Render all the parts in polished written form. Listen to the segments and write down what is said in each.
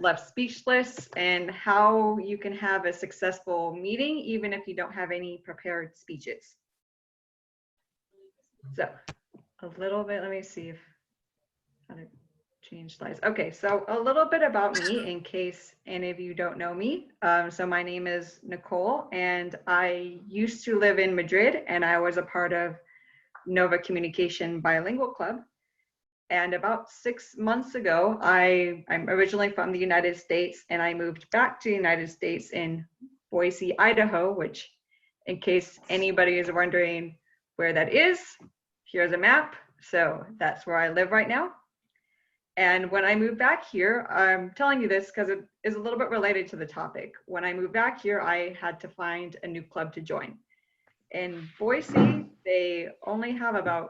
left speechless, and how you can have a successful meeting even if you don't have any prepared speeches. So a little bit, let me see if how to change slides. Okay, so a little bit about me in case any of you don't know me. So my name is Nicole, and I used to live in Madrid, and I was a part of Nova Communication Bilingual Club. And about 6 months ago, I'm originally from the United States, and I moved back to the United States in Boise, Idaho, which, in case anybody is wondering where that is, here's a map. So that's where I live right now. And when I moved back here, I'm telling you this because it is a little bit related to the topic. When I moved back here, I had to find a new club to join. In Boise, they only have about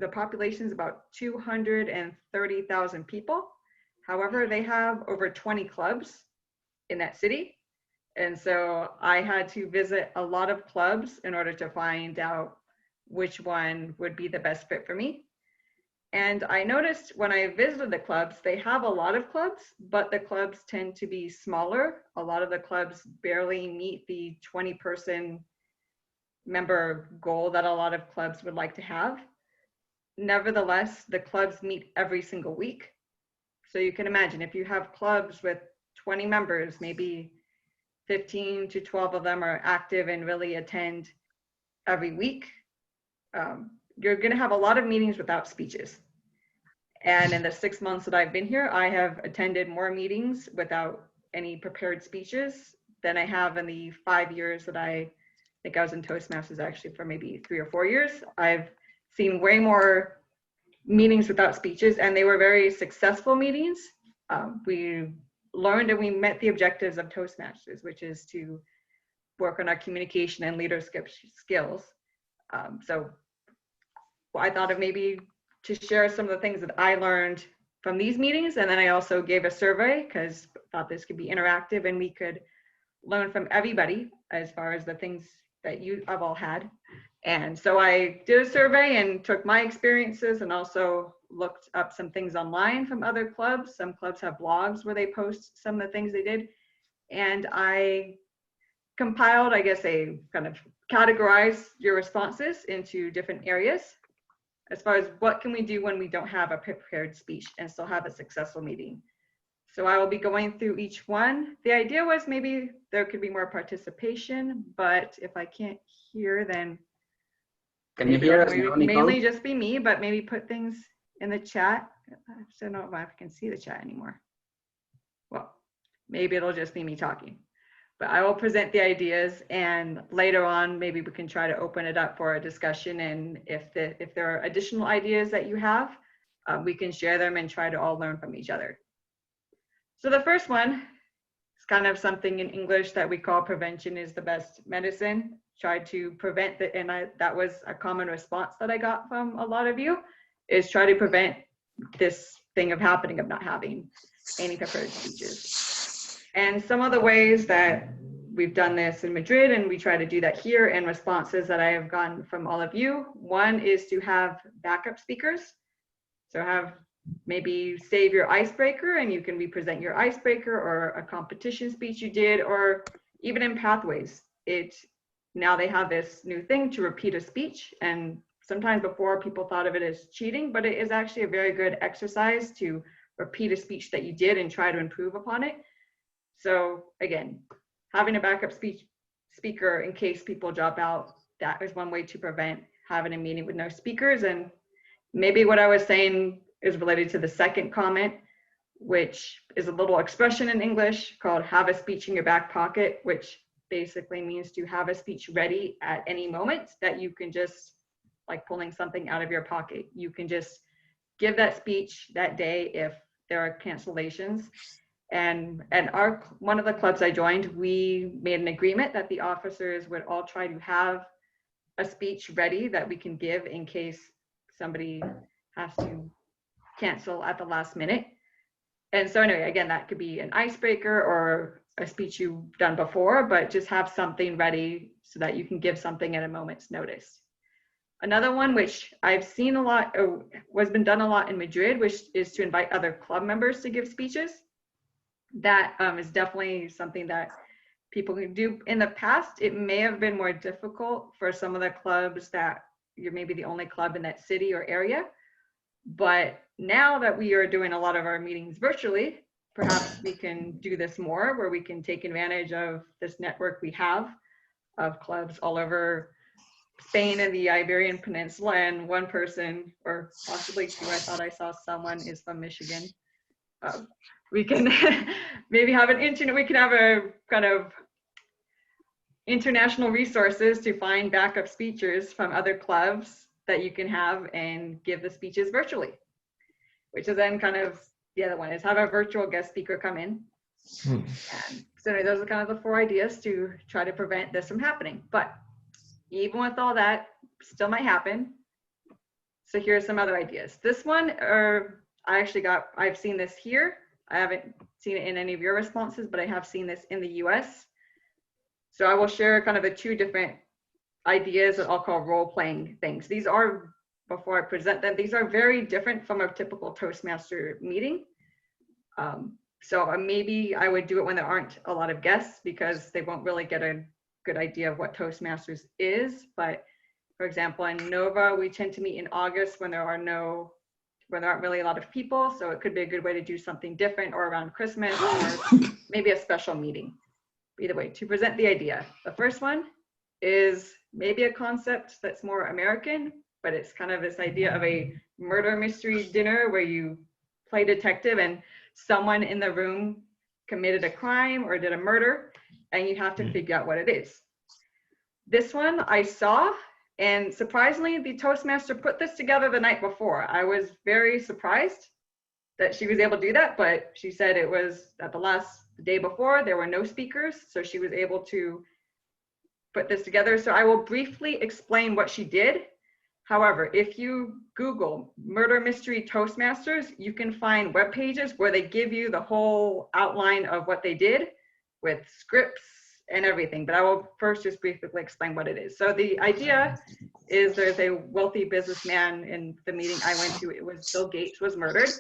the population is about 230,000 people. However, they have over 20 clubs in that city. And so I had to visit a lot of clubs in order to find out which one would be the best fit for me. And I noticed when I visited the clubs, they have a lot of clubs, but the clubs tend to be smaller. A lot of the clubs barely meet the 20-person member goal that a lot of clubs would like to have. Nevertheless, the clubs meet every single week. So you can imagine if you have clubs with 20 members, maybe 15 to 12 of them are active and really attend every week. You're going to have a lot of meetings without speeches. And in the 6 months that I've been here, I have attended more meetings without any prepared speeches than I have in the 5 years that I think I was in Toastmasters, actually for maybe 3 or 4 years. I've seen way more meetings without speeches, and they were very successful meetings. We learned and we met the objectives of Toastmasters, which is to work on our communication and leadership skills. So I thought of maybe to share some of the things that I learned from these meetings, and then I also gave a survey because I thought this could be interactive and we could learn from everybody as far as the things that you have all had. And so I did a survey and took my experiences and also looked up some things online from other clubs. Some clubs have blogs where they post some of the things they did. And I compiled, I guess, a kind of categorize your responses into different areas as far as what can we do when we don't have a prepared speech and still have a successful meeting. So I will be going through each one. The idea was maybe there could be more participation, but if I can't hear, then can you hear us now, Nicole? Mainly just be me, but maybe put things in the chat. I don't know if I can see the chat anymore. Well, maybe it'll just be me talking. But I will present the ideas, and later on, maybe we can try to open it up for a discussion. And if there are additional ideas that you have, we can share them and try to all learn from each other. So the first one is kind of something in English that we call prevention is the best medicine. Try to prevent that, and that was a common response that I got from a lot of you, is try to prevent this thing of happening, of not having any prepared speeches. And some of the ways that we've done this in Madrid, and we try to do that here, and responses that I have gotten from all of you, one is to have backup speakers. So have maybe save your icebreaker, and you can represent your icebreaker or a competition speech you did, or even in Pathways. Now they have this new thing to repeat a speech, and sometimes before people thought of it as cheating, but it is actually a very good exercise to repeat a speech that you did and try to improve upon it. So again, having a backup speaker in case people drop out, that is one way to prevent having a meeting with no speakers. And maybe what I was saying is related to the second comment, which is a little expression in English called have a speech in your back pocket, which basically means to have a speech ready at any moment that you can just, like pulling something out of your pocket. You can just give that speech that day if there are cancellations. And one of the clubs I joined, we made an agreement that the officers would all try to have a speech ready that we can give in case somebody has to cancel at the last minute. And so anyway, again, that could be an icebreaker or a speech you've done before, but just have something ready so that you can give something at a moment's notice. Another one, which I've seen a lot, was been done a lot in Madrid, which is to invite other club members to give speeches. that is definitely something that people can do. In the past, it may have been more difficult for some of the clubs that you're maybe the only club in that city or area. But now that we are doing a lot of our meetings virtually, perhaps we can do this more, where we can take advantage of this network we have of clubs all over Spain and the Iberian Peninsula, and one person, or possibly two, I thought I saw someone is from Michigan. We can maybe have we can have a kind of international resources to find backup speakers from other clubs that you can have and give the speeches virtually, which is then kind of the other one, is have a virtual guest speaker come in. And so those are kind of the 4 ideas to try to prevent this from happening. But even with all that, still might happen. So here's some other ideas. This one, I've seen this here. I haven't seen it in any of your responses, but I have seen this in the US. So I will share kind of the 2 different ideas that I'll call role-playing things. These are, before I present them, these are very different from a typical Toastmaster meeting. So maybe I would do it when there aren't a lot of guests, because they won't really get a good idea of what Toastmasters is. But for example, in Nova, we tend to meet in August when there aren't really a lot of people. So it could be a good way to do something different, or around Christmas, or maybe a special meeting. Either way, to present the idea. The first one is maybe a concept that's more American, but it's kind of this idea of a murder mystery dinner where you play detective and someone in the room committed a crime or did a murder, and you have to figure out what it is. This one I saw, and surprisingly, the Toastmaster put this together the night before. I was very surprised that she was able to do that, but she said it was at the day before, there were no speakers, so she was able to put this together. So I will briefly explain what she did. However, if you Google murder mystery Toastmasters, you can find web pages where they give you the whole outline of what they did with scripts and everything. But I will first just briefly explain what it is. So the idea is there's a wealthy businessman in the meeting I went to. It was Bill Gates was murdered,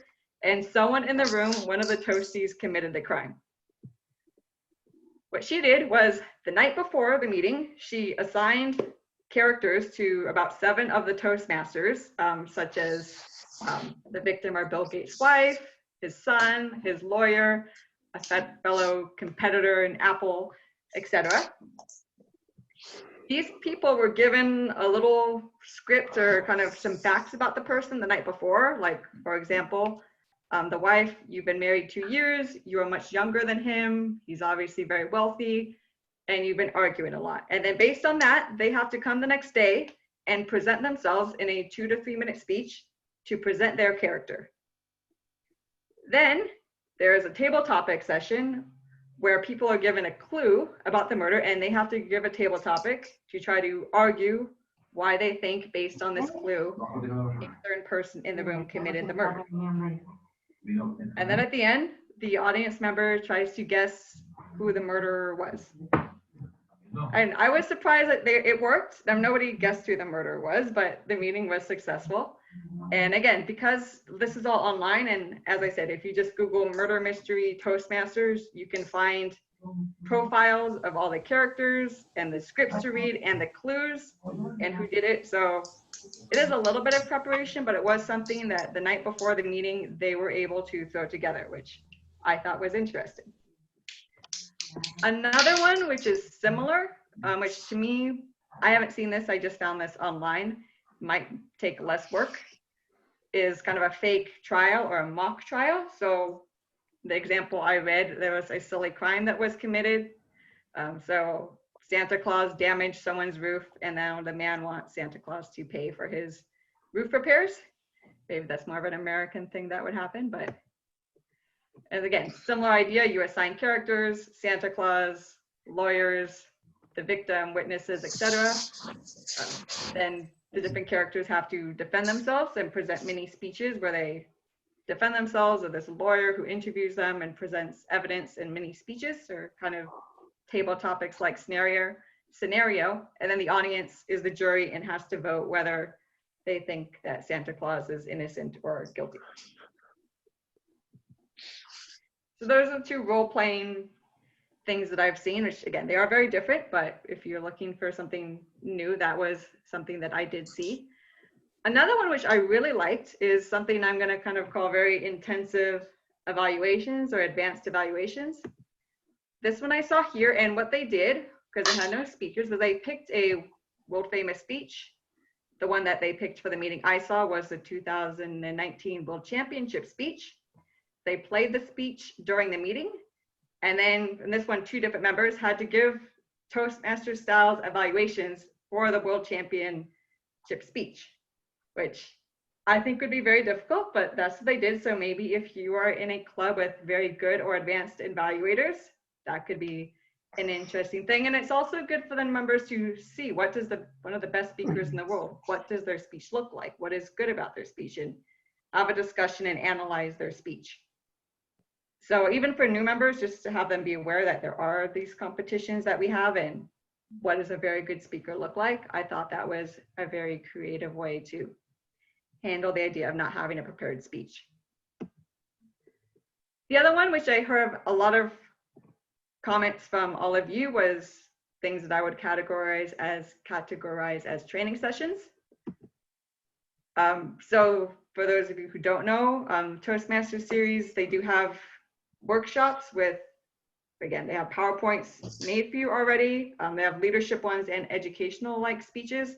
and someone in the room, one of the Toasties, committed the crime. What she did was, the night before the meeting, she assigned characters to about 7 of the Toastmasters, such as the victim are Bill Gates' wife, his son, his lawyer, a fellow competitor in Apple, etc. These people were given a little script or kind of some facts about the person the night before. Like, for example, the wife, you've been married 2 years, you are much younger than him, he's obviously very wealthy, and you've been arguing a lot. And then based on that, they have to come the next day and present themselves in a 2 to 3 minute speech to present their character. Then there is a table topic session where people are given a clue about the murder, and they have to give a table topic to try to argue why they think, based on this clue, a certain person in the room committed the murder. And then at the end, the audience member tries to guess who the murderer was. And I was surprised that it worked. Nobody guessed who the murderer was, but the meeting was successful. And again, because this is all online, and as I said, if you just Google murder mystery Toastmasters, you can find profiles of all the characters and the scripts to read and the clues and who did it. So it is a little bit of preparation, but it was something that the night before the meeting, they were able to throw together, which I thought was interesting. Another one, which is similar, which to me, I haven't seen this, I just found this online, might take less work, is kind of a fake trial or a mock trial. So the example I read, there was a silly crime that was committed. So Santa Claus damaged someone's roof, and now the man wants Santa Claus to pay for his roof repairs. Maybe that's more of an American thing that would happen, but and again, similar idea, you assign characters, Santa Claus, lawyers, the victim, witnesses, etc. Then the different characters have to defend themselves and present mini speeches where they defend themselves, or this lawyer who interviews them and presents evidence in mini speeches, or kind of table topics like scenario, and then the audience is the jury and has to vote whether they think that Santa Claus is innocent or guilty. So those are two role-playing things that I've seen, which again, they are very different, but if you're looking for something new, that was something that I did see. Another one which I really liked is something I'm going to kind of call very intensive evaluations or advanced evaluations. This one I saw here, and what they did, because it had no speakers, was they picked a world famous speech. The one that they picked for the meeting I saw was the 2019 World Championship speech. They played the speech during the meeting, and then in this one, 2 different members had to give Toastmaster styles evaluations for the World Championship speech, which I think would be very difficult, but that's what they did. So maybe if you are in a club with very good or advanced evaluators, that could be an interesting thing. And it's also good for the members to see what does one of the best speakers in the world, what does their speech look like? What is good about their speech? And have a discussion and analyze their speech. So even for new members, just to have them be aware that there are these competitions that we have and what does a very good speaker look like? I thought that was a very creative way to handle the idea of not having a prepared speech. The other one, which I heard a lot of comments from all of you, was things that I would categorize as training sessions. So for those of you who don't know, Toastmasters series, they do have workshops with, again, they have PowerPoints made for you already. They have leadership ones and educational like speeches.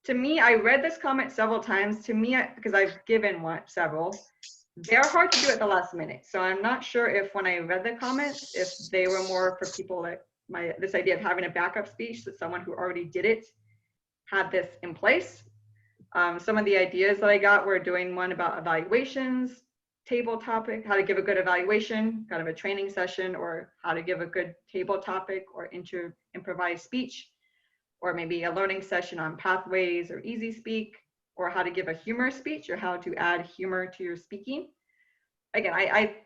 To me, I read this comment several times. To me, because I've given several, they're hard to do at the last minute. So I'm not sure if when I read the comments, if they were more for people that this idea of having a backup speech, that someone who already did it had this in place. Some of the ideas that I got were doing one about evaluations, table topic, how to give a good evaluation, kind of a training session, or how to give a good table topic or improvised speech, or maybe a learning session on pathways or easy speak, or how to give a humor speech or how to add humor to your speaking. Again, I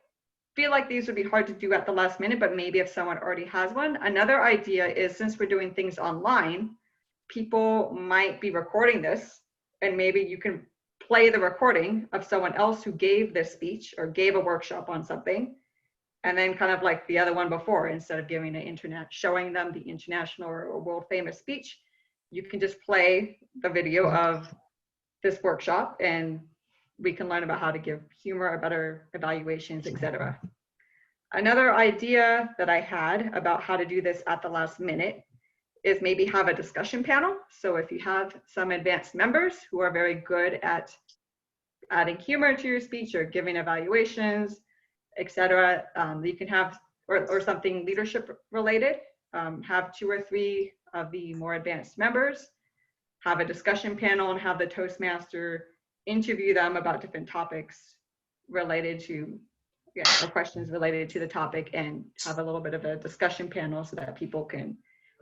feel like these would be hard to do at the last minute, but maybe if someone already has one. Another idea is, since we're doing things online, people might be recording this, and maybe you can play the recording of someone else who gave this speech or gave a workshop on something, and then kind of like the other one before, instead of giving showing them the international or world famous speech, you can just play the video of this workshop and we can learn about how to give humor or better evaluations, etc. Another idea that I had about how to do this at the last minute is maybe have a discussion panel. So if you have some advanced members who are very good at adding humor to your speech or giving evaluations, etc., you can have, or something leadership related, have 2 or 3 of the more advanced members, have a discussion panel, and have the Toastmaster interview them about different topics related to, or questions related to the topic, and have a little bit of a discussion panel so that people can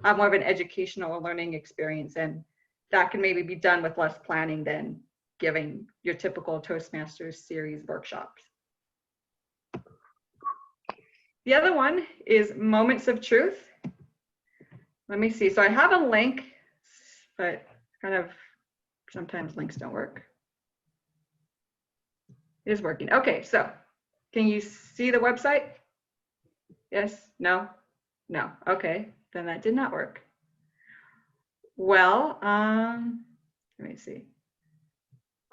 have more of an educational or learning experience. And that can maybe be done with less planning than giving your typical Toastmasters series workshops. The other one is moments of truth. Let me see. So I have a link, but kind of sometimes links don't work. It is working. Okay, so can you see the website? Yes? No? No. Okay, then that did not work. Well, let me see.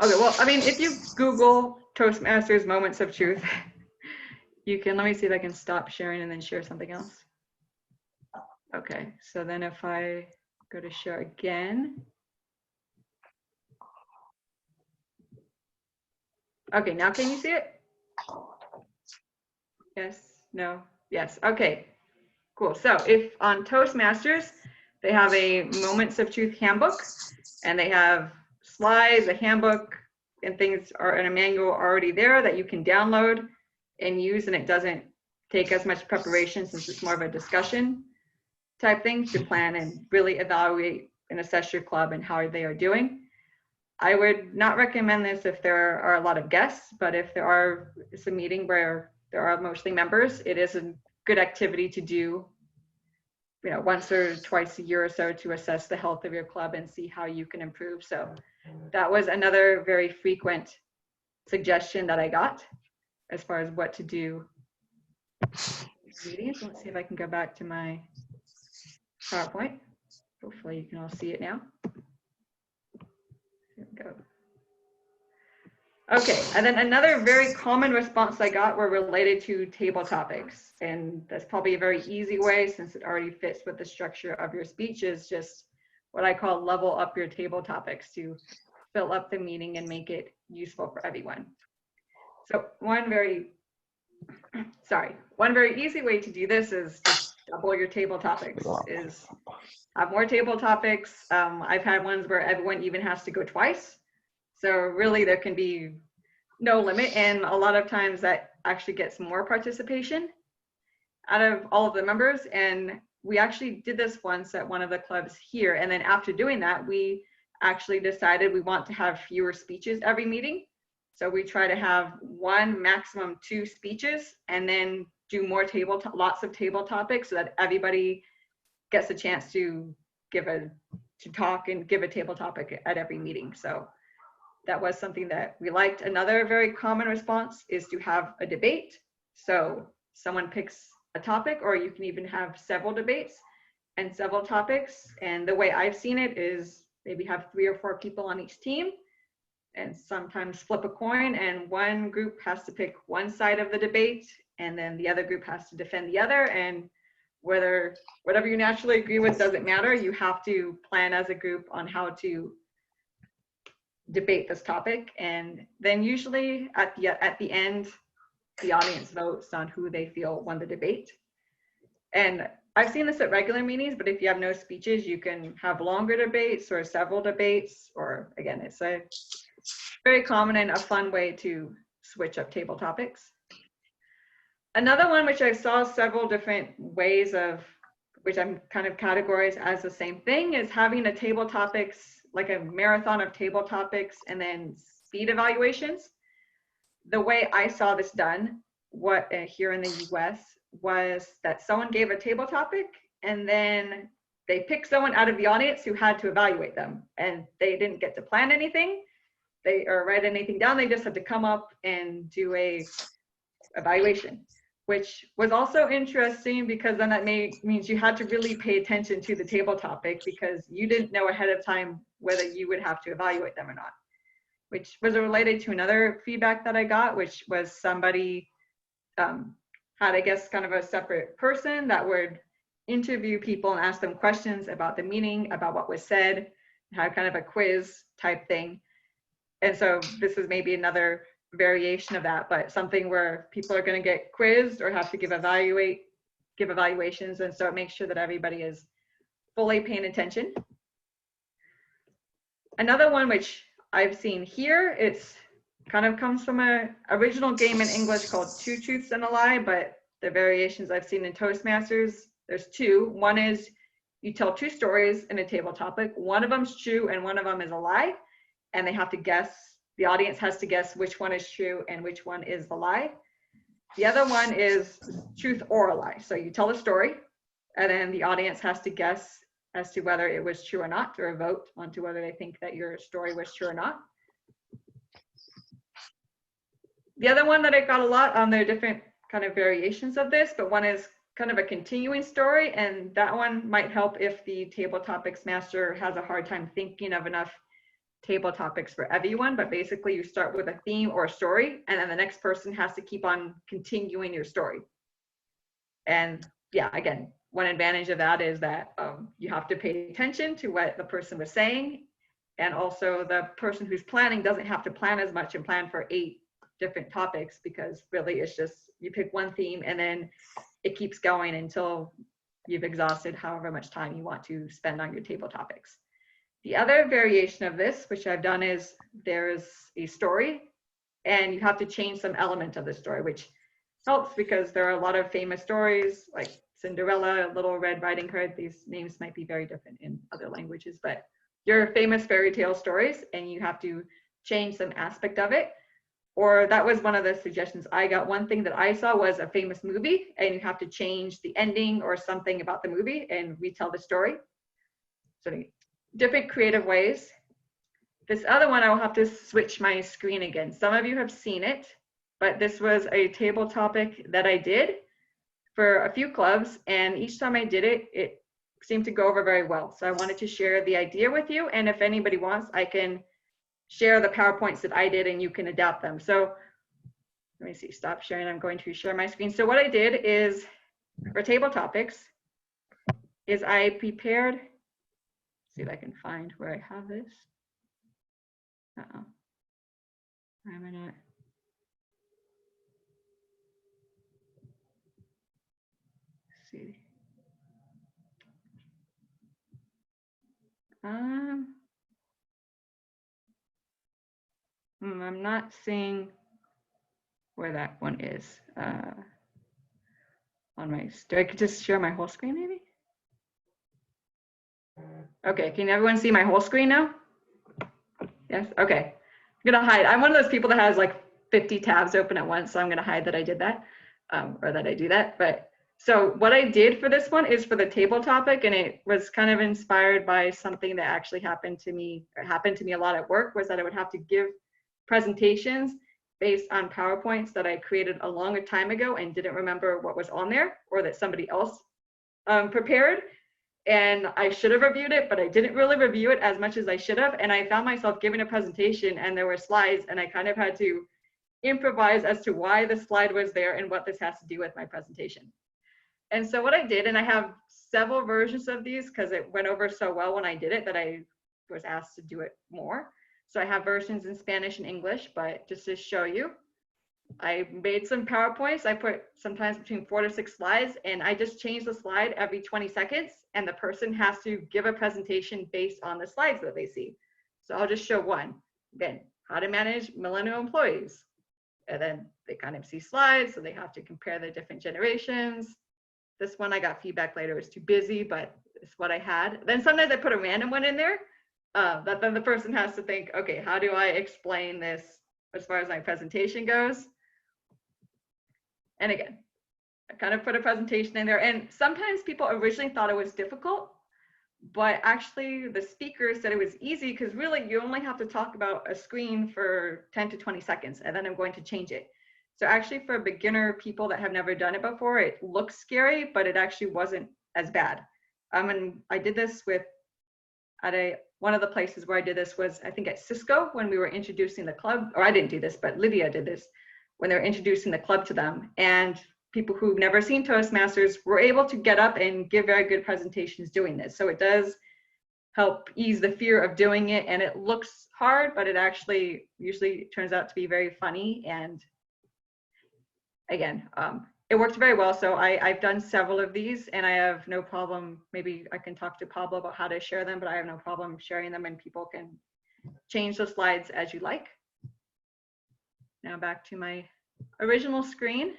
Okay, well, I mean, if you Google Toastmasters Moments of Truth, you can, let me see if I can stop sharing and then share something else. Okay, so then if I go to share again. Okay, now can you see it? Yes, no, yes, okay, cool. So if on Toastmasters, they have a Moments of Truth handbook, and they have slides, a handbook, and things are in a manual already there that you can download and use, and it doesn't take as much preparation since it's more of a discussion type thing to plan and really evaluate and assess your club and how they are doing. I would not recommend this if there are a lot of guests, but if it's a meeting where there are mostly members, it is a good activity to do, once or twice a year or so, to assess the health of your club and see how you can improve. So that was another very frequent suggestion that I got as far as what to do meetings. Let's see if I can go back to my PowerPoint. Hopefully you can all see it now. Here we go. Okay, and then another very common response I got were related to table topics. And that's probably a very easy way, since it already fits with the structure of your speech, is just what I call level up your table topics to fill up the meeting and make it useful for everyone. So one very easy way to do this is just double your table topics, is have more table topics. I've had ones where everyone even has to go twice. So really there can be no limit, and a lot of times that actually gets more participation out of all of the members. And we actually did this once at one of the clubs here, and then after doing that, we actually decided we want to have fewer speeches every meeting. So we try to have one, maximum 2 speeches, and then do more lots of table topics so that everybody gets a chance to talk and give a table topic at every meeting. So that was something that we liked. Another very common response is to have a debate. So someone picks a topic, or you can even have several debates and several topics. And the way I've seen it is maybe have 3 or 4 people on each team, and sometimes flip a coin, and one group has to pick one side of the debate, and then the other group has to defend the other. And whatever you naturally agree with doesn't matter. You have to plan as a group on how to debate this topic. And then usually at the end, the audience votes on who they feel won the debate. And I've seen this at regular meetings, but if you have no speeches, you can have longer debates or several debates, or again, it's a very common and a fun way to switch up table topics. Another one, which I saw several different ways of, which I'm kind of categorized as the same thing, is having a table topics, like a marathon of table topics, and then speed evaluations. The way I saw this done, here in the US, was that someone gave a table topic, and then they picked someone out of the audience who had to evaluate them, and they didn't get to plan anything, or write anything down. They just had to come up and do a evaluation, which was also interesting, because then that means you had to really pay attention to the table topic, because you didn't know ahead of time whether you would have to evaluate them or not, which was related to another feedback that I got, which was somebody had, I guess, kind of a separate person that would interview people and ask them questions about the meaning, about what was said, had kind of a quiz type thing. And so this is maybe another variation of that, but something where people are going to get quizzed or have to give evaluations. And so it makes sure that everybody is fully paying attention. Another one which I've seen here, it's kind of comes from an original game in English called Two Truths and a Lie, but the variations I've seen in Toastmasters, there's 2. One is you tell 2 stories in a table topic. One of them's true and one of them is a lie, and they have to guess. The audience has to guess which one is true and which one is the lie. The other one is truth or a lie. So you tell a story, and then the audience has to guess as to whether it was true or not, or vote onto whether they think that your story was true or not. The other one that I got a lot on, there are different kind of variations of this, but one is kind of a continuing story, and that one might help if the table topics master has a hard time thinking of enough table topics for everyone. But basically you start with a theme or a story, and then the next person has to keep on continuing your story. And yeah, again, one advantage of that is that you have to pay attention to what the person was saying, and also the person who's planning doesn't have to plan as much and plan for 8 different topics, because really it's just you pick one theme and then it keeps going until you've exhausted however much time you want to spend on your table topics. The other variation of this, which I've done, is there's a story and you have to change some element of the story, which helps because there are a lot of famous stories like Cinderella, Little Red Riding Hood. These names might be very different in other languages, but your famous fairy tale stories, and you have to change some aspect of it. Or that was one of the suggestions I got. One thing that I saw was a famous movie, and you have to change the ending or something about the movie and retell the story. So different creative ways. This other one, I will have to switch my screen again. Some of you have seen it, but this was a table topic that I did. for a few clubs, and each time I did it, it seemed to go over very well. So I wanted to share the idea with you, and if anybody wants, I can share the PowerPoints that I did and you can adapt them. So let me see, stop sharing. I'm going to share my screen. So what I did is, for table topics, is I prepared, see if I can find where I have this. Uh-oh. Why am I not? Let's see. I'm not seeing where that one is. On my, do I could just share my whole screen maybe? Okay, can everyone see my whole screen now? Yes, okay. I'm gonna hide. I'm one of those people that has like 50 tabs open at once, so I'm gonna hide that I did that, or that I do that. But so what I did for this one is for the table topic, and it was kind of inspired by something that actually happened to me, or happened to me a lot at work, was that I would have to give presentations based on PowerPoints that I created a long time ago and didn't remember what was on there, or that somebody else prepared. And I should have reviewed it, but I didn't really review it as much as I should have. And I found myself giving a presentation and there were slides, and I kind of had to improvise as to why the slide was there and what this has to do with my presentation. And so what I did, and I have several versions of these because it went over so well when I did it that I was asked to do it more. So I have versions in Spanish and English, but just to show you, I made some PowerPoints. I put sometimes between 4 to 6 slides, and I just change the slide every 20 seconds, and the person has to give a presentation based on the slides that they see. So I'll just show one. Again, how to manage millennial employees. And then they kind of see slides, so they have to compare the different generations. This one I got feedback later, it was too busy, but it's what I had. Then sometimes I put a random one in there that then the person has to think, okay, how do I explain this as far as my presentation goes? And again, I kind of put a presentation in there, and sometimes people originally thought it was difficult, but actually the speaker said it was easy because really you only have to talk about a screen for 10 to 20 seconds, and then I'm going to change it. So actually for beginner people that have never done it before, it looks scary, but it actually wasn't as bad. And I did this with, one of the places where I did this was, I think at Cisco, when we were introducing the club, or I didn't do this, but Lydia did this, when they were introducing the club to them. And people who've never seen Toastmasters were able to get up and give very good presentations doing this. So it does help ease the fear of doing it. And it looks hard, but it actually usually turns out to be very funny. And again, it worked very well. So I've done several of these, and I have no problem. Maybe I can talk to Pablo about how to share them, but I have no problem sharing them, and people can change the slides as you like. Now back to my original screen.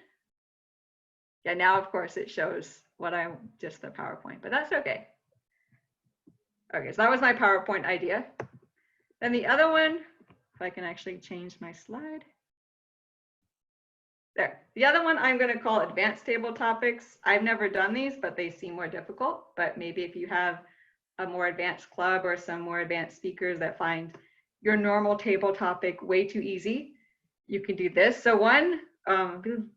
Yeah, now of course it shows what just the PowerPoint, but that's okay. Okay, so that was my PowerPoint idea. Then the other one, if I can actually change my slide. There, the other one I'm going to call advanced table topics. I've never done these, but they seem more difficult. But maybe if you have a more advanced club or some more advanced speakers that find your normal table topic way too easy, you can do this. So one,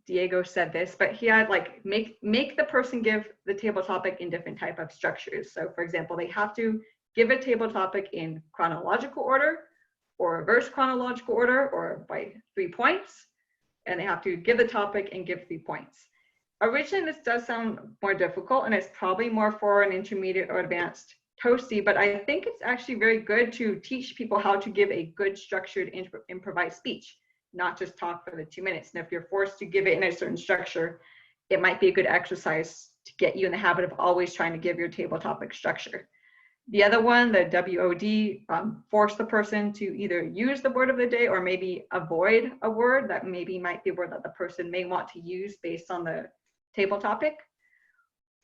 Diego said this, but he had like make the person give the table topic in different type of structures. So for example, they have to give a table topic in chronological order, or reverse chronological order, or by 3 points. And they have to give the topic and give 3 points. Originally, this does sound more difficult, and it's probably more for an intermediate or advanced Toasty, but I think it's actually very good to teach people how to give a good structured improvised speech, not just talk for the 2 minutes. And if you're forced to give it in a certain structure, it might be a good exercise to get you in the habit of always trying to give your table topic structure. The other one, the WOD, force the person to either use the word of the day or maybe avoid a word that maybe might be a word that the person may want to use based on the table topic.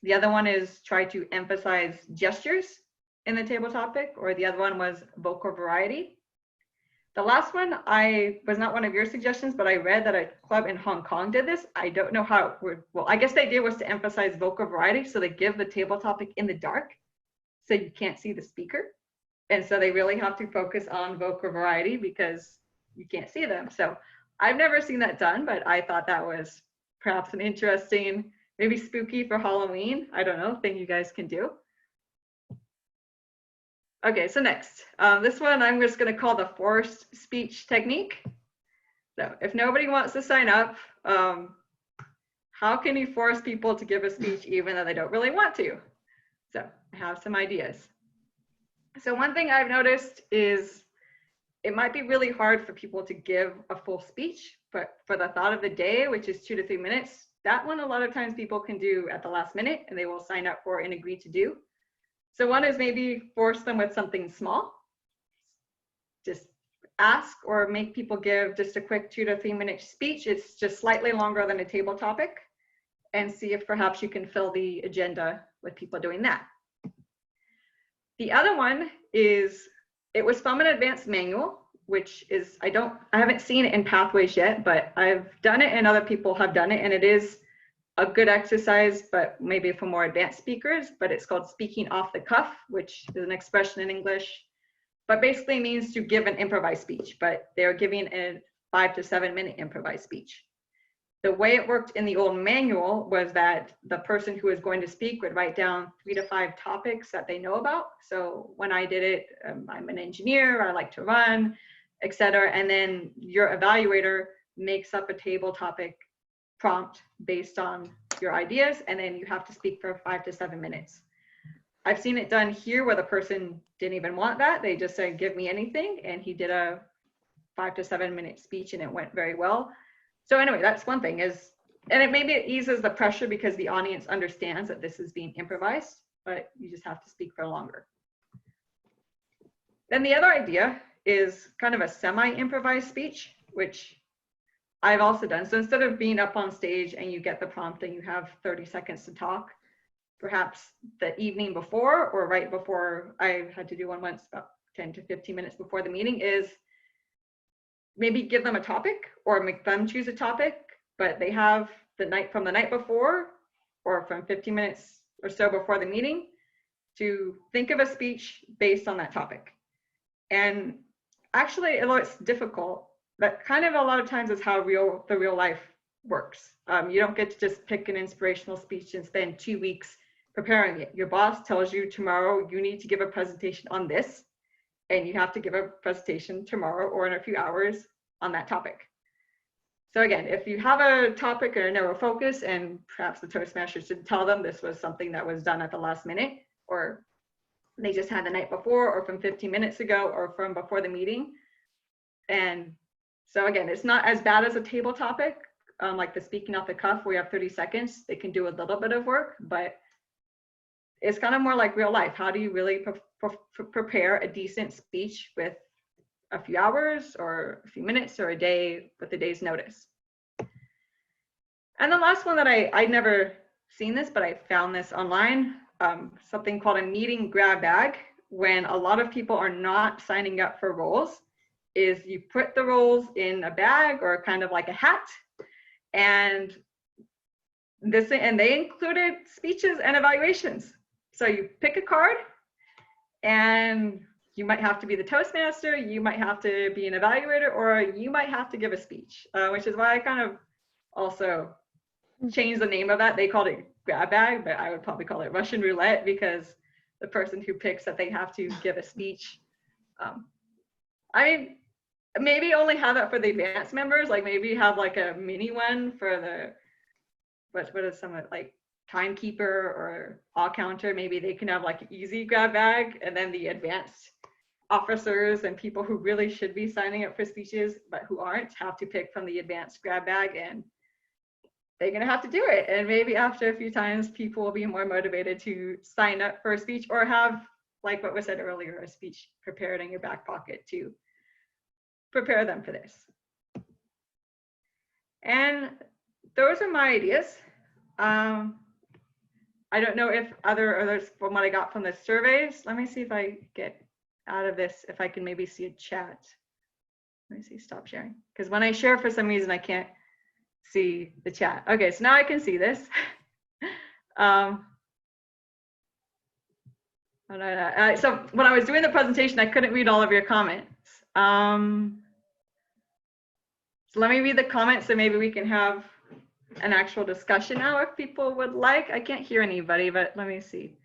The other one is try to emphasize gestures in the table topic, or the other one was vocal variety. The last one, I was not one of your suggestions, but I read that a club in Hong Kong did this. I don't know how it would, well, I guess the idea was to emphasize vocal variety. So they give the table topic in the dark, so you can't see the speaker. And so they really have to focus on vocal variety because you can't see them. So I've never seen that done, but I thought that was perhaps an interesting maybe spooky for Halloween. I don't know, thing you guys can do. Okay, so next, this one I'm just going to call the forced speech technique. So if nobody wants to sign up, how can you force people to give a speech even though they don't really want to? So I have some ideas. So one thing I've noticed is it might be really hard for people to give a full speech, but for the thought of the day, which is 2 to 3 minutes, that one a lot of times people can do at the last minute and they will sign up for and agree to do. So one is maybe force them with something small. Just ask or make people give just a quick 2 to 3 minute speech. It's just slightly longer than a table topic, and see if perhaps you can fill the agenda with people doing that. The other one is, it was from an advanced manual, which is, I haven't seen it in Pathways yet, but I've done it and other people have done it, and it is a good exercise, but maybe for more advanced speakers, but it's called speaking off the cuff, which is an expression in English, but basically means to give an improvised speech, but they're giving a 5 to 7 minute improvised speech. The way it worked in the old manual was that the person who was going to speak would write down 3 to 5 topics that they know about. So when I did it, I'm an engineer, I like to run, etc. And then your evaluator makes up a table topic prompt based on your ideas, and then you have to speak for 5 to 7 minutes. I've seen it done here where the person didn't even want that. They just said, give me anything. And he did a 5 to 7 minute speech and it went very well. So anyway, that's one thing is, and maybe it eases the pressure because the audience understands that this is being improvised, but you just have to speak for longer. Then the other idea is kind of a semi-improvised speech, which I've also done. So instead of being up on stage and you get the prompt and you have 30 seconds to talk, perhaps the evening before or right before, I had to do one once about 10 to 15 minutes before the meeting, is maybe give them a topic or make them choose a topic, but they have from the night before or from 15 minutes or so before the meeting to think of a speech based on that topic. And actually, although it's difficult, that kind of a lot of times is how the real life works. You don't get to just pick an inspirational speech and spend 2 weeks preparing it. Your boss tells you tomorrow you need to give a presentation on this, and you have to give a presentation tomorrow or in a few hours on that topic. So again, if you have a topic or a narrow focus, and perhaps the Toastmasters didn't tell them this was something that was done at the last minute, or they just had the night before, or from 15 minutes ago, or from before the meeting. And so again, it's not as bad as a table topic, like the speaking off the cuff where you have 30 seconds. They can do a little bit of work, but it's kind of more like real life. How do you really prepare a decent speech with a few hours or a few minutes or a day with a day's notice? And the last one that I'd never seen this, but I found this online, something called a meeting grab bag. When a lot of people are not signing up for roles, is you put the roles in a bag or kind of like a hat, and they included speeches and evaluations. So you pick a card, and you might have to be the Toastmaster, you might have to be an evaluator, or you might have to give a speech, which is why I kind of also changed the name of that. They called it grab bag, but I would probably call it Russian roulette, because the person who picks that they have to give a speech. I mean, maybe only have that for the advanced members, like maybe have like a mini one for the, what is some like timekeeper or all counter. Maybe they can have like an easy grab bag, and then the advanced officers and people who really should be signing up for speeches but who aren't have to pick from the advanced grab bag, and they're gonna have to do it. And maybe after a few times, people will be more motivated to sign up for a speech, or have, like what was said earlier, a speech prepared in your back pocket to prepare them for this. And those are my ideas. I don't know if others from what I got from the surveys. Let me see if I get out of this, if I can maybe see a chat. Let me see, stop sharing. Because when I share, for some reason, I can't see the chat. Okay, so now I can see this. So when I was doing the presentation, I couldn't read all of your comments. So let me read the comments, so maybe we can have an actual discussion now if people would like. I can't hear anybody, but let me see.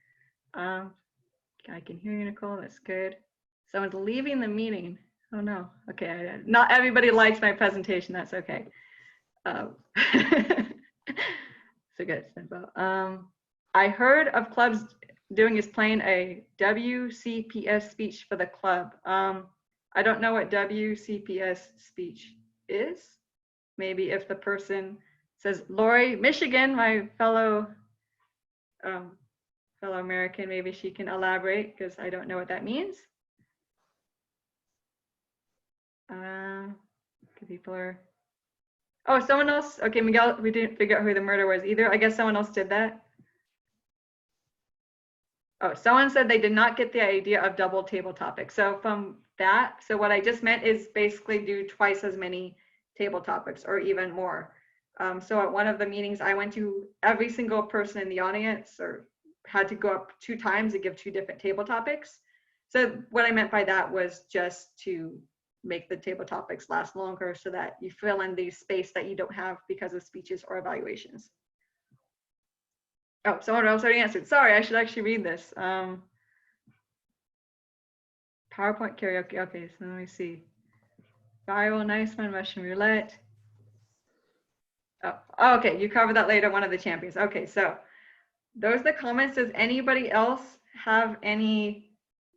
I can hear you, Nicole. That's good. Someone's leaving the meeting. Oh no. Okay. Not everybody likes my presentation. That's okay. So good. I heard of clubs doing is playing a WCPS speech for the club. I don't know what WCPS speech is. Maybe if the person says Lori, Michigan, my fellow American, maybe she can elaborate because I don't know what that means. People are. Oh, someone else. Okay, Miguel, we didn't figure out who the murder was either. I guess someone else did that. Oh, someone said they did not get the idea of double table topics. So from that, so what I just meant is basically do twice as many table topics or even more. So at one of the meetings I went to, every single person in the audience or had to go up 2 times to give 2 different table topics. So what I meant by that was just to make the table topics last longer so that you fill in the space that you don't have because of speeches or evaluations. Oh, someone else already answered. Sorry, I should actually read this. PowerPoint karaoke. Okay, so let me see. Viral, nice one, Russian roulette. Oh, okay, you covered that later, one of the champions. Okay, so those are the comments. Does anybody else have any,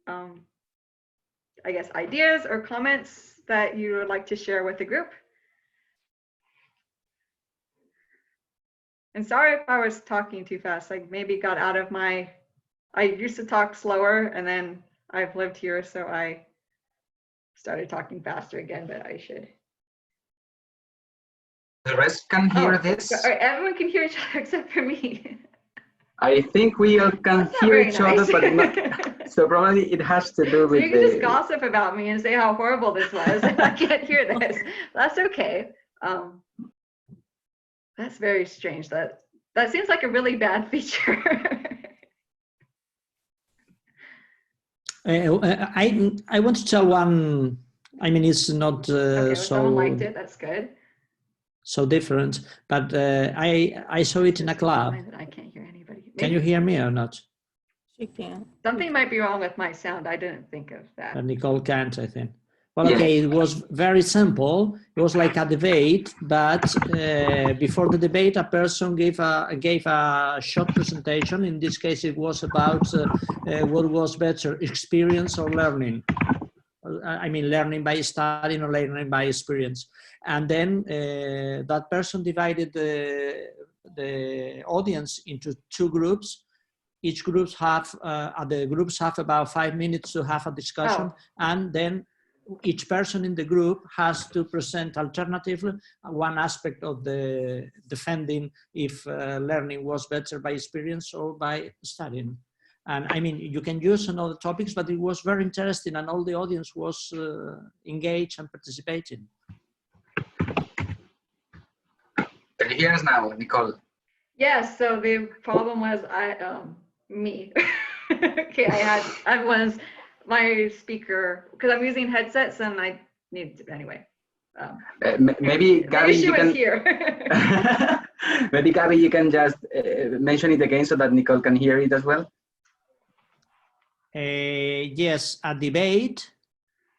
I guess, ideas or comments that you would like to share with the group? And sorry if I was talking too fast, like maybe got out of my, I used to talk slower and then I've lived here, so I started talking faster again, but I should. The rest can hear this. Everyone can hear each other except for me. I think we all can hear each other, but not. So probably it has to do with so you can just gossip about me and say how horrible this was. I can't hear this. That's okay. That's very strange. That seems like a really bad feature. I want to tell one. I mean, it's not okay, well, so. Someone liked it. That's good. So different, but I saw it in a club. I can't hear anybody. Maybe Can you hear me or not? She can. Something might be wrong with my sound. I didn't think of that. But Nicole can't, I think. Well, okay, it was very simple. It was like a debate, but before the debate, a person gave a short presentation. In this case, it was about what was better, experience or learning. I mean, learning by studying or learning by experience. And then that person divided the audience into 2 groups. Each groups have, the groups have about 5 minutes to have a discussion. And then each person in the group has to present alternatively one aspect of the defending if learning was better by experience or by studying. And I mean, you can use on other topics, but it was very interesting and all the audience was engaged and participating. Can you hear us now, Nicole? Yes, so the problem was me. Okay, I was my speaker, because I'm using headsets and I need to, anyway. Maybe Gabby, she you was can, here. maybe Gabby, you can just mention it again so that Nicole can hear it as well. Yes, a debate,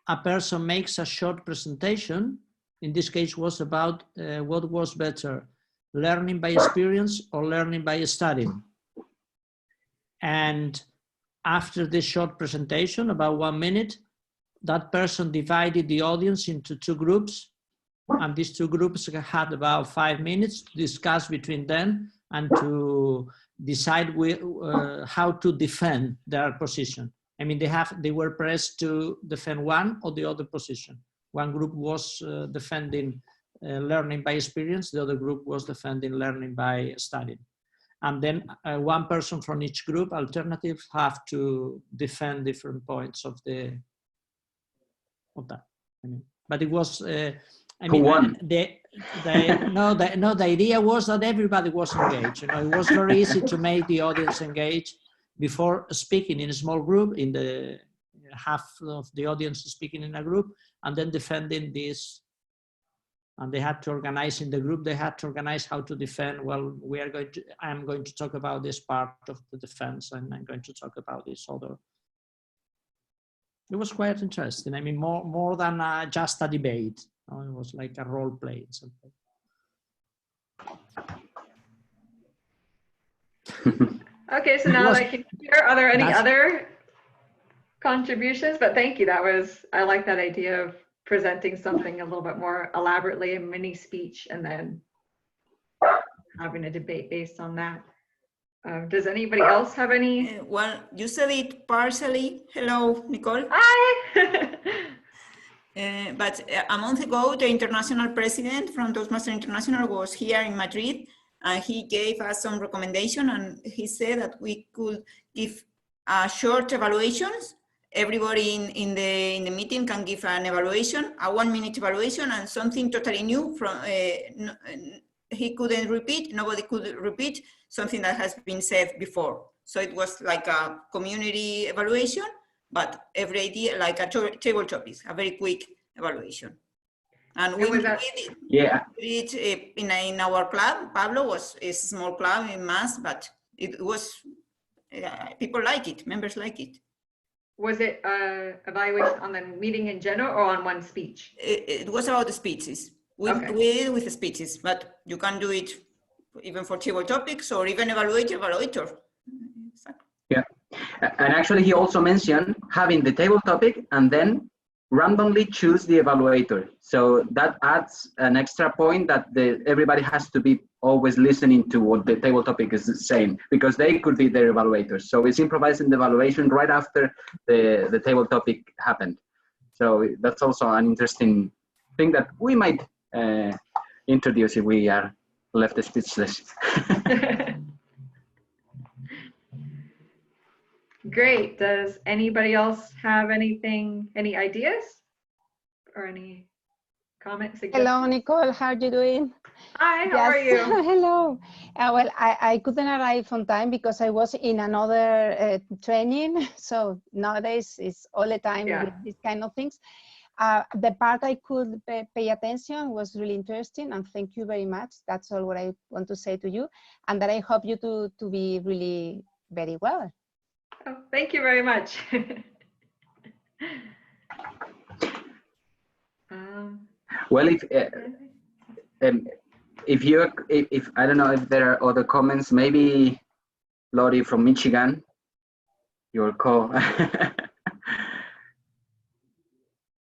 a person makes a short presentation. In this case was about what was better, learning by experience or learning by studying. And after this short presentation, about 1 minute, that person divided the audience into 2 groups. And these 2 groups had about 5 minutes to discuss between them and to decide how to defend their position. I mean, they were pressed to defend one or the other position. One group was defending learning by experience, the other group was defending learning by studying. And then one person from each group, alternatives, have to defend different points of that. I mean, but it was. Who won? The idea was that everybody was engaged. You know, it was very easy to make the audience engage before speaking in a small group, in the half of the audience speaking in a group, and then defending this and they had to organize in the group. They had to organize how to defend. Well, I'm going to talk about this part of the defense, and I'm going to talk about this other. It was quite interesting. I mean, more than just a debate. It was like a role play. Something. Okay, so now that I can hear, are there any other contributions? But thank you. I like that idea of presenting something a little bit more elaborately, a mini speech, and then having a debate based on that. Does anybody else have any? Well, you said it partially. Hello, Nicole. Hi. But a month ago, the international president from Toastmasters International was here in Madrid, and he gave us some recommendation, and he said that we could give short evaluations. Everybody in the meeting can give an evaluation, a 1-minute evaluation, and something totally new from he couldn't repeat, nobody could repeat something that has been said before. So it was like a community evaluation, but every idea, like a table topics, a very quick evaluation. And we did it in our club. Pablo is a small club in Mass, but it was, people like it, members like it. Was it evaluation on the meeting in general or on one speech? It was about the speeches. We did it with the speeches, but you can do it even for table topics or even evaluator. Yeah, and actually he also mentioned having the table topic and then randomly choose the evaluator. So that adds an extra point that everybody has to be always listening to what the table topic is saying, because they could be their evaluators. So it's improvising the evaluation right after the table topic happened. So that's also an interesting thing that we might introduce if we are left speechless. Great. Does anybody else have anything, any ideas or any comments? Hello, Nicole. How are you doing? Hi, how are you? Hello. Well, I couldn't arrive on time because I was in another training. So nowadays it's all the time with these kind of things. The part I could pay attention was really interesting, and thank you very much. That's all what I want to say to you, and that I hope you to be really very well. Oh, thank you very much. Well, if I don't know if there are other comments, maybe Lori from Michigan, your call.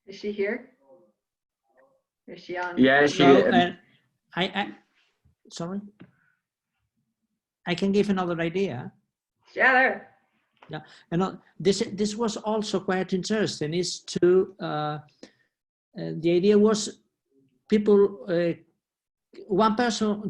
Is she here? Is she on? Yeah, she. No, sorry. I can give another idea. Yeah, there. Yeah, and this was also quite interesting. Is to the idea was people,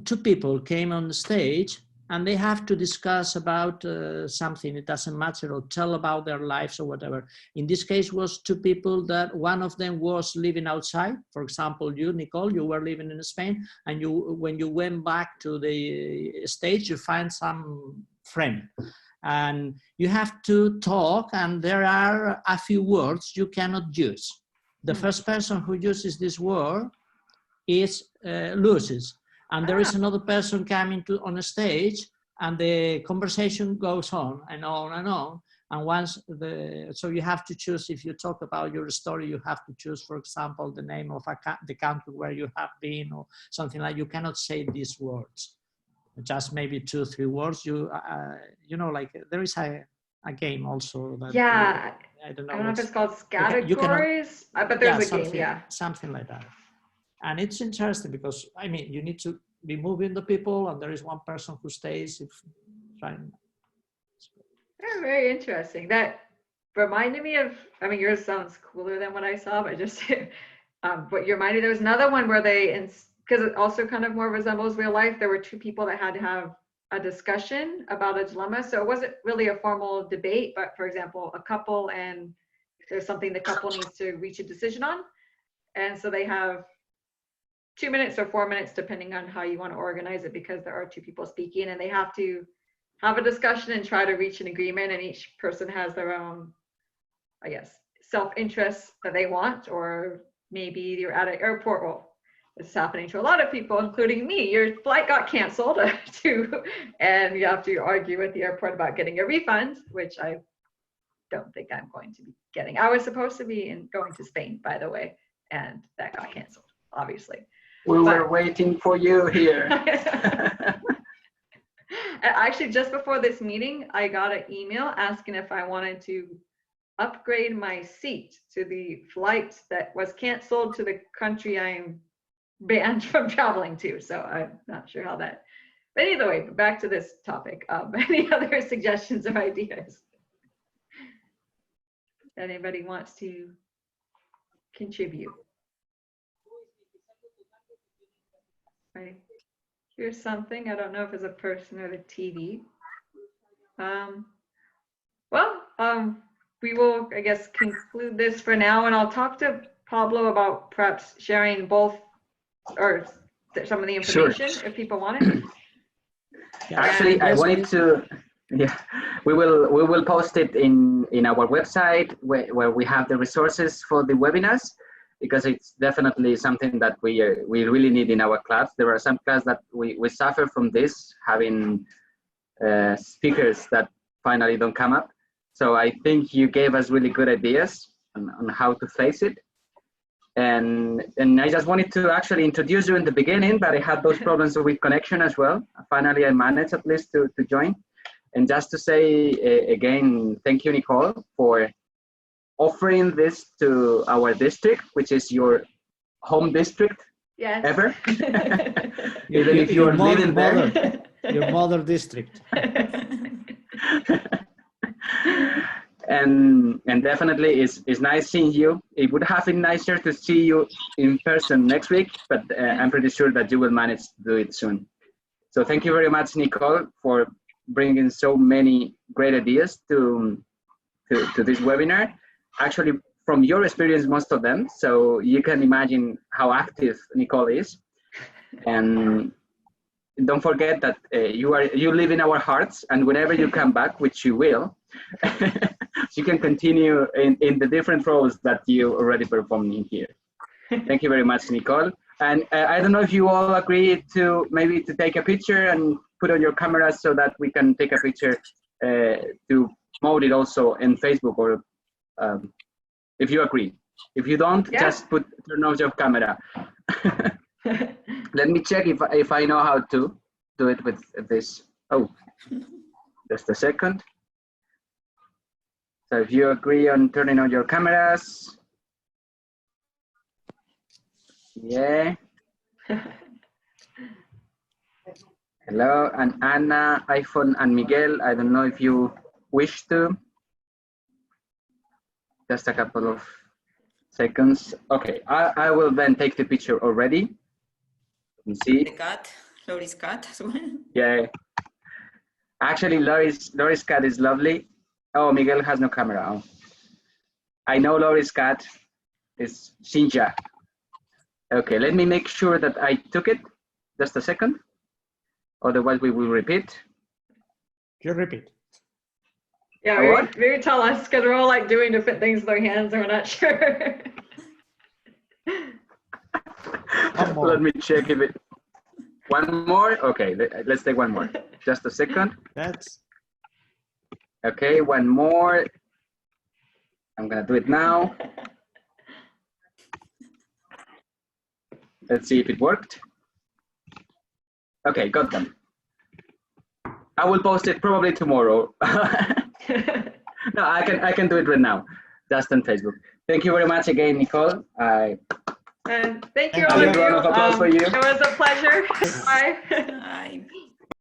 two people came on the stage, and they have to discuss about something. It doesn't matter, or tell about their lives or whatever. In this case, was two people that one of them was living outside. For example, you, Nicole, you were living in Spain, and when you went back to the stage, you find some friend. And you have to talk, and there are a few words you cannot use. The first person who uses this word loses. And there is another person coming on the stage, and the conversation goes on and on and on. And so you have to choose, if you talk about your story, you have to choose, for example, the name of the country where you have been or something like. You cannot say these words. Just maybe 2 or 3 words. You know, like there is a game also. That I don't know if it's called categories, but there's a game, something like that. And it's interesting because, I mean, you need to be moving the people, and there is one person who stays. Very interesting. That reminded me of, I mean, yours sounds cooler than what I saw, but just, but you reminded me, there was another one where because it also kind of more resembles real life. There were 2 people that had to have a discussion about a dilemma. So it wasn't really a formal debate, but for example, a couple, and there's something the couple needs to reach a decision on. And so they have 2 minutes or 4 minutes, depending on how you want to organize it, because there are 2 people speaking, and they have to have a discussion and try to reach an agreement. And each person has their own, I guess, self-interest that they want, or maybe you're at an airport. Well, it's happening to a lot of people, including me. Your flight got canceled and you have to argue with the airport about getting a refund, which I don't think I'm going to be getting. I was supposed to be going to Spain, by the way, and that got canceled, obviously. We were waiting for you here. Actually, just before this meeting, I got an email asking if I wanted to upgrade my seat to the flight that was canceled to the country I'm banned from traveling to. So I'm not sure how that, but either way, back to this topic. Any other suggestions or ideas? Anybody wants to contribute? Right. Here's something. I don't know if it's a person or the TV. We will, I guess, conclude this for now, and I'll talk to Pablo about perhaps sharing both or some of the information if people want it. Yeah. Actually, I wanted to, yeah, we will post it in our website where we have the resources for the webinars, because it's definitely something that we really need in our class. There are some classes that we suffer from this, having speakers that finally don't come up. So I think you gave us really good ideas on how to face it. And I just wanted to actually introduce you in the beginning, but I had those problems with connection as well. Finally, I managed at least to join. And just to say again, thank you, Nicole, for offering this to our district, which is your home district ever. Even if you're living there. Your mother district. And definitely it's nice seeing you. It would have been nicer to see you in person next week, but I'm pretty sure that you will manage to do it soon. So thank you very much, Nicole, for bringing so many great ideas to this webinar. Actually, from your experience, most of them, so you can imagine how active Nicole is. And don't forget that you live in our hearts, and whenever you come back, which you will, you can continue in the different roles that you already performed in here. Thank you very much, Nicole. And I don't know if you all agree to maybe to take a picture and put on your cameras so that we can take a picture to promote it also in Facebook, or if you agree. If you don't, just turn off your camera. Let me check if I know how to do it with this. Oh, just a second. So if you agree on turning on your cameras. Yeah. Hello, and Anna, iPhone, and Miguel. I don't know if you wish to. Just a couple of seconds. Okay, I will then take the picture already. You see. The cat, Laurie's cat as well. Yeah. Actually, Laurie's cat is lovely. Oh, Miguel has no camera. Oh. I know Laurie's cat is Shinja. Okay, let me make sure that I took it. Just a second. Otherwise, we will repeat. You repeat. Yeah, maybe tell us, because we're all like doing different things with our hands and we're not sure. Let me check if it. One more? Okay, let's take one more. Just a second. That's. Okay, one more. I'm gonna do it now. Let's see if it worked. Okay, got them. I will post it probably tomorrow. No, I can do it right now, just on Facebook. Thank you very much again, Nicole. And thank you all of you. Round of applause for you. It was a pleasure. Bye. Bye.